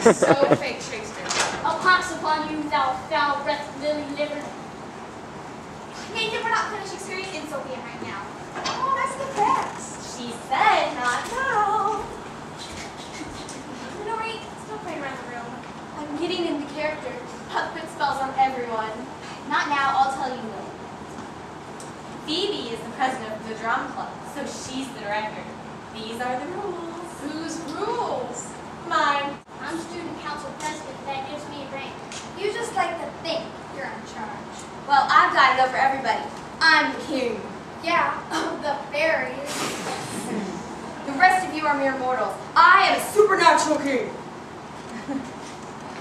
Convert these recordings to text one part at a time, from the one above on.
So fake, Shakespeare. A pox upon you, thou foul breath, lily-livered. Nathan, we're not finishing serious insult yet right now. Oh, that's the best. She said not now. Nori, still playing around the room. I'm getting into character. I've put spells on everyone. Not now, I'll tell you later. Phoebe is the president of the drum club, so she's the director. These are the rules. Whose rules? Mine. I'm student council president. That gives me a rank. You just like to think you're in charge. Well, I've got it over everybody. I'm the king. Yeah, of the fairies. The rest of you are mere mortals. I am a supernatural king.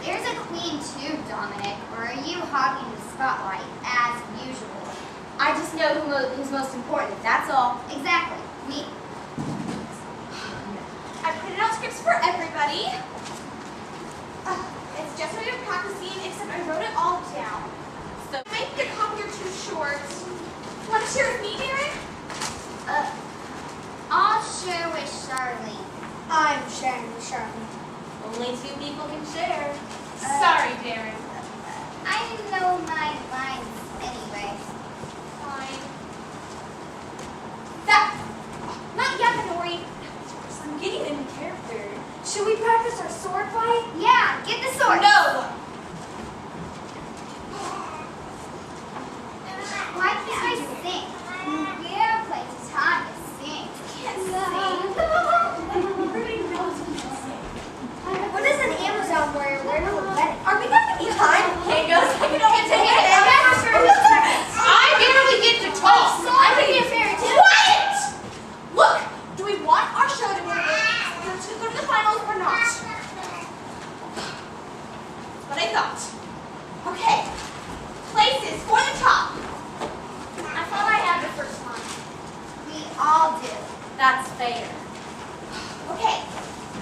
There's a queen too, Dominic, or are you hogging the spotlight, as usual? I just know who's most important, that's all. Exactly, me. I printed out scripts for everybody. It's just what you're practicing, except I wrote it all down. So, Maybe the copy are too short. Want to share with me, Darren? I'll share with Charlene. I'm sharing with Charlene. only two people can share. Sorry, Darren. I know my lines anyway. Fine. That. Not yet, Nori. I'm getting into character. Should we practice our sword fight? Yeah, get the sword. No. Why can't I sing? We're playing Tanya sing. Can't sing. What is an Amazon warrior wearing to a wedding? Are we not going to be time? Kangos? I can only take it. I barely get to talk. I could be a fairy too. Quiet! Look, do we want our show to go to the finals or not? That's what I thought. Okay. Places for the top. I thought I had the first one. We all do. That's fair. Okay.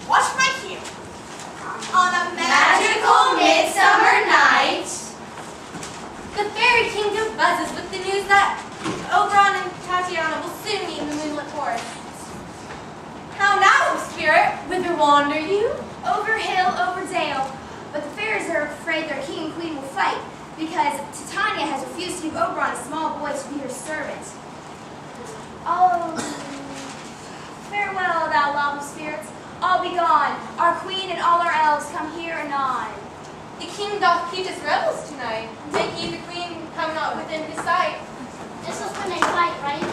Watch my cue. On a Magical midsummer night, the fairy kingdom buzzes with the news that Oberon and Tatiana will soon meet in the moonlit forest. How now, spirit? Whither wander you? Over hill, over dale. But the fairies are afraid their king and queen will fight because Titania has refused to give Oberon a small boy to be her servant. Oh, farewell, thou lawful spirits. All be gone. Our queen and all our elves come here anon. The king doth keep his revels tonight. Take ye the queen come not within his sight. This is when they fight, right?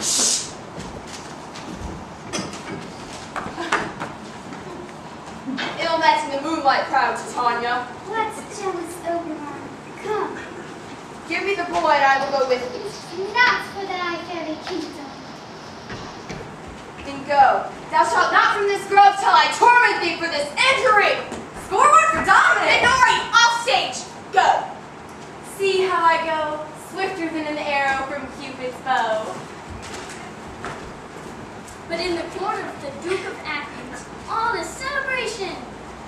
Ill met in the moonlight crowd, Titania. Let's jealous Oberon. Come. Give me the boy and I will go with you. Not for thy fairy kingdom. Then go. Thou shalt not from this grove till I torment thee for this injury. Scoreboard for Dominic. Nori, off stage. Go. See how I go, swifter than an arrow from Cupid's bow. But in the court of the Duke of Athens, all is celebration.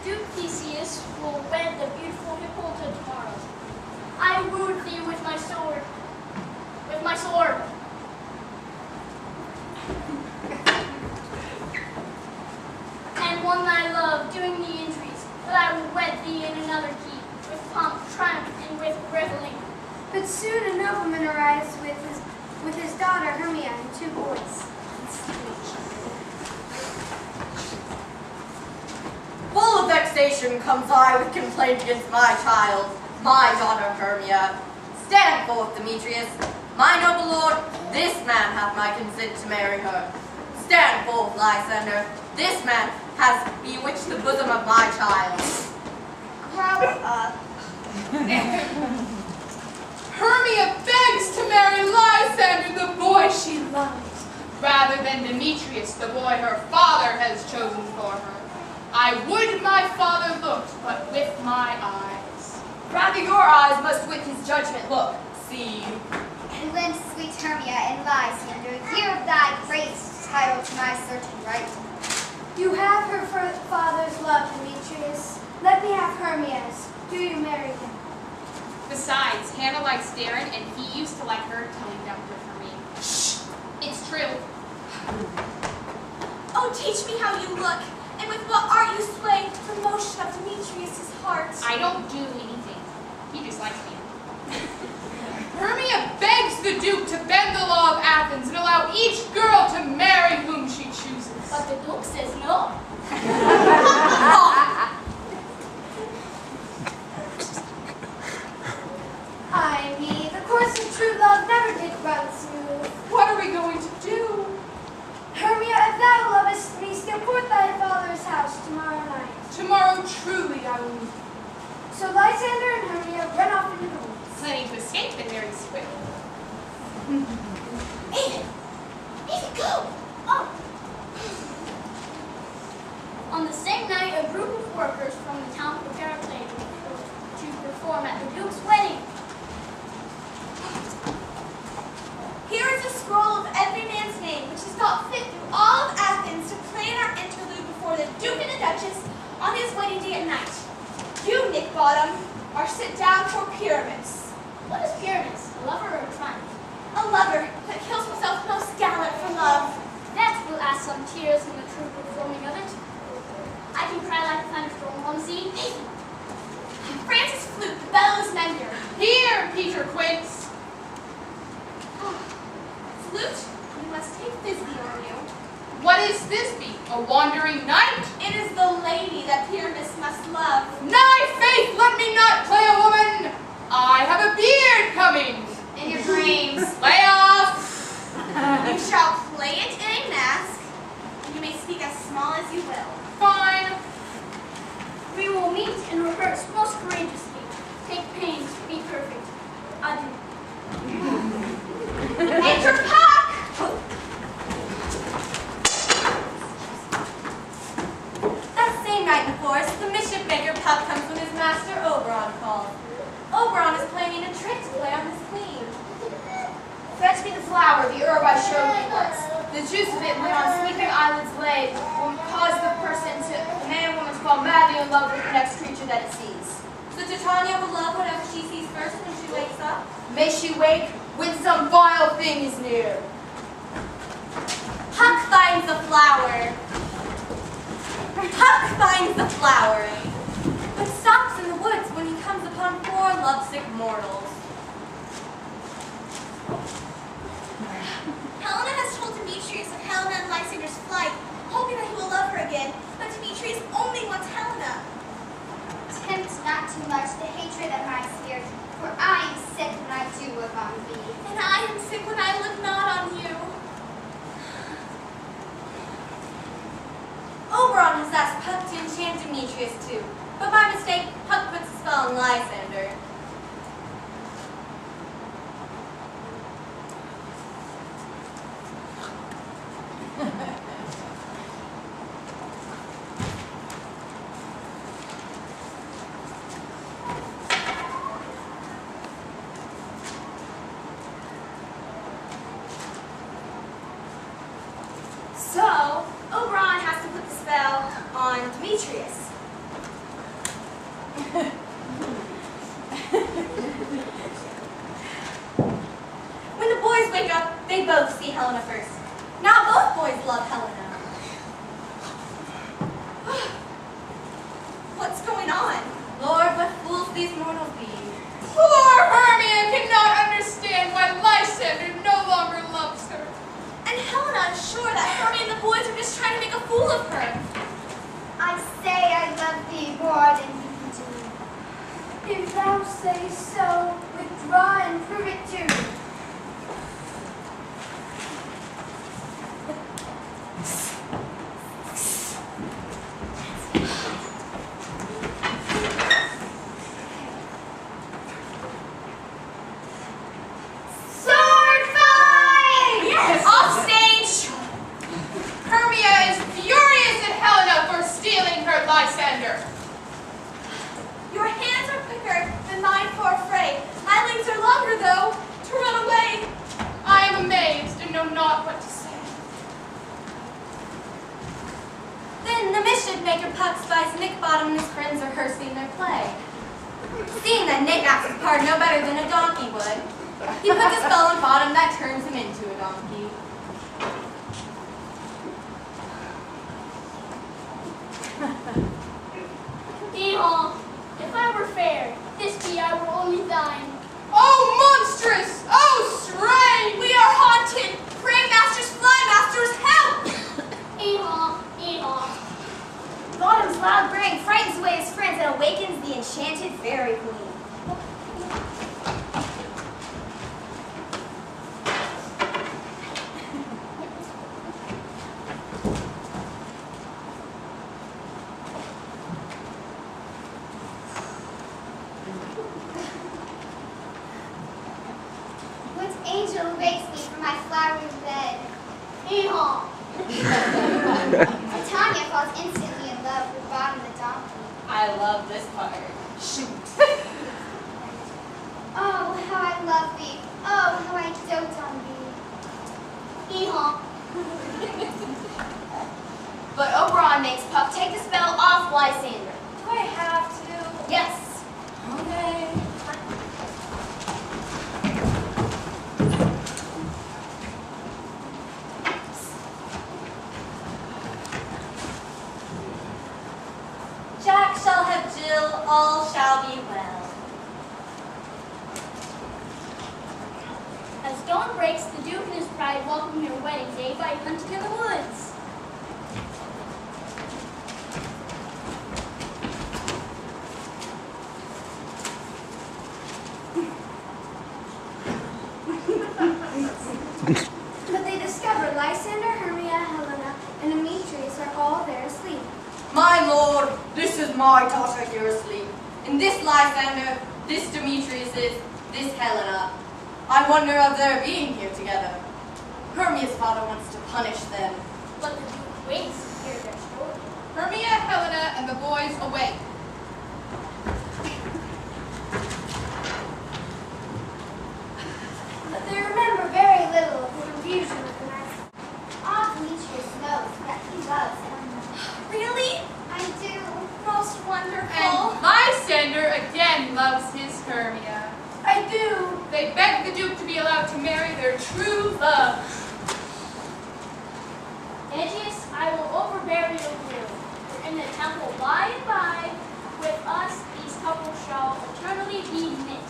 Duke Theseus will wed the beautiful Hippolyta tomorrow. I wooed thee with my sword. With my sword. And won thy love, doing thee injuries, but I will wed thee in another keep, with pomp, triumph, and with reveling. But soon a nobleman arrives with his daughter Hermia and two boys. Full of vexation comes I with complaint against my child, my daughter Hermia. Stand forth, Demetrius. My noble lord, this man hath my consent to marry her. Stand forth, Lysander. This man has bewitched the bosom of my child. Grow up. Hermia begs to marry Lysander, the boy she loves, rather than Demetrius, the boy her father has chosen for her. I would my father looked, but with my eyes. Rather your eyes must with his judgment look. See you. And lend sweet Hermia and Lysander, yield thy grace title to my certain right. You have her father's love, Demetrius. Let me have Hermia's. Do you marry him? Besides, Hannah likes Darren, and he used to like her toned down with me. Shh! It's true. Oh, teach me how you look, And with what art you sway the motion of Demetrius' heart. I don't do anything. He just likes me. Hermia begs the Duke to bend the law of Athens and allow each girl to marry whom she chooses. But the Duke says no. Ay me, the course of true love never did run smooth. What are we going to do? Hermia, if thou lovest me, step forth thy father's house tomorrow night. Tomorrow truly I will meet. So Lysander and Hermia run off into the woods. Planning to escape and marry Swift. Ethan! Ethan, go! Oh! On the same night, a group of workers from the town prepare a play to perform at the Duke's wedding. Here is a scroll of every man's name, which is thought fit through all of Athens to play in our interlude before the Duke and the Duchess on his wedding day at night. You, Nick Bottom, are sit down for Pyramus. What is Pyramus? A lover or a triumph? A lover that kills himself most gallant for love. That will add some tears in the true performing of it. I can cry like a thunderstorm on the sea. Francis Flute, the bellows mender. Here, Peter Quince. Flute, you must take Thisbe on you. What is Thisbe? A wandering knight? It is the lady that Pyramus must love. Nay, faith, let me not play a woman. I have a beard coming. In your dreams. Lay off. You shall play it in a mask, and you may speak as small as you will. Fine. We will meet and rehearse most courageously. Take pains to be perfect. Adieu. Enter Puck! That same night in the forest, the mischief maker Puck comes when his master Oberon calls. Oberon is planning a trick to play on his queen. Fetch me the flower, the herb I showed thee once. The juice of it, when on sleeping eyelids laid, will cause the man or woman to fall madly in love with the next creature that it sees. So Titania will love whatever she sees first when she wakes up. May she wake when some vile thing is near. Puck finds the flower. Puck finds the flower, but stops in the woods when he comes upon poor lovesick mortals. Helena has told Demetrius of Helena and Lysander's flight, hoping that he will love her again, but Demetrius only wants Helena. Tempt not too much the hatred of my spirit, for I am sick when I do look on thee. And I am sick when I look not on you. Oberon has asked Puck to enchant Demetrius too, but by mistake, Puck puts a spell on Lysander. So, Oberon has to put the spell on Demetrius. When the boys wake up, they both see Helena first. Now both boys love Helena. What's going on? Lord, what fools these mortals be. Poor Hermia cannot understand why Lysander no longer loves her. And Helena is sure that Hermia and the boys are just trying to make a fool of her. I say I love thee more than you do. If thou say so, withdraw and prove it to me. Sword fight! Yes! Off stage! Hermia is furious at Helena for stealing her Lysander. Your hands are quicker than mine for a fray. My legs are longer, though, to run away. I am amazed and know not what to say. Then the mischief maker Puck spies Nick Bottom and his friends rehearsing their play. Seeing that Nick acts his part no better than a donkey would, he puts a spell on Bottom that turns him into a donkey. Hee-haw. If I were fair, this be I were only thine. Oh, monstrous! Oh, strange! We are haunted! Pray, masters, fly, masters, help! Hee-haw, hee-haw. Bottom's loud braying frightens away his friends and awakens the enchanted fairy queen. What angel wakes me from my flowery bed? Hee-haw. Titania falls instantly in love with Bottom the donkey. I love this part. Shoot. Oh, how I love thee. Oh, how I dote on thee. Hee-haw. But Oberon makes Puff take the spell off Lysander. Do I have to? Yes. Okay. Jack shall have Jill, all shall be well. As dawn breaks, the Duke and his bride welcome their wedding day by hunting in the woods. But they discover Lysander, Hermia, Helena, and Demetrius are all there asleep. My lord, this is my daughter here asleep. And this Lysander, this Demetrius is, this Helena. I wonder of their being here together. Hermia's father wants to punish them. But the Duke waits to hear their story. Hermia, Helena, and the boys awake. But they remember very little of the confusion of the night. Ah, Demetrius knows that he loves Helena. Really? I do. Most wonderful. And Lysander again loves his Hermia. I do. They beg the Duke to be allowed to marry their true love. Aegeus, I will overbear your will. For in the temple by and by, with us these couples shall eternally be knit.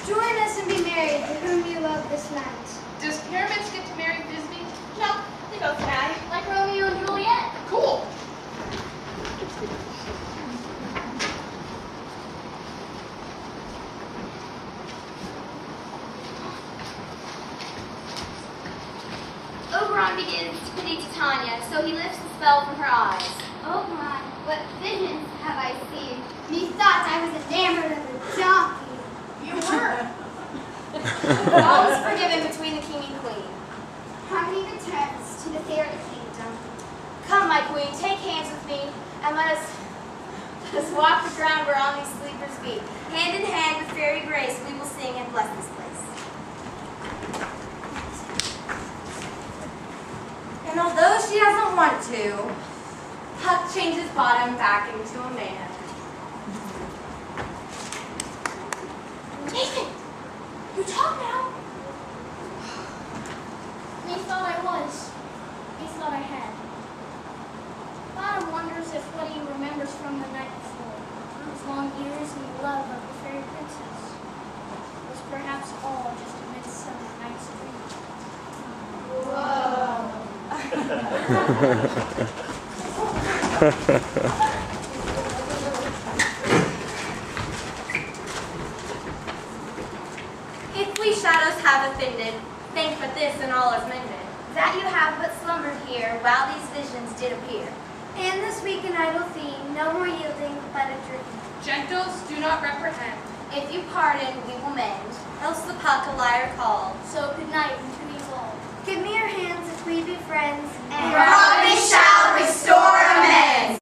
Join us and be married to whom you love this night. Does Pyramids get to marry Disney? No, they both die. Like Romeo and Juliet. Cool. Oberon begins to pity Titania, so he lifts the spell from her eyes. Oh my, what visions have I seen? Methought I was enamored of a donkey. You were. All is forgiven between the king and queen. Harmony returns to the fairy kingdom. Come, my queen, take hands with me, and let us walk the ground whereon these sleepers be. Hand in hand with fairy grace, we will sing and bless this place. And although she doesn't want to, Puck changes Bottom back into a man. Nathan, you talk now. Methought I was. Methought I had. Bottom wonders if what he remembers from the night before, his long years and the love of the fairy princess, was perhaps all just a midsummer night's dream. If we shadows have offended, think but this and all is mended. That you have but slumbered here, while these visions did appear. And this weak and idle theme, no more yielding but a dream. Gentles, do not reprehend. If you pardon, we will mend. Else the Puck a liar called. So good night and to these all. Give me your hands if we be friends, And promise shall restore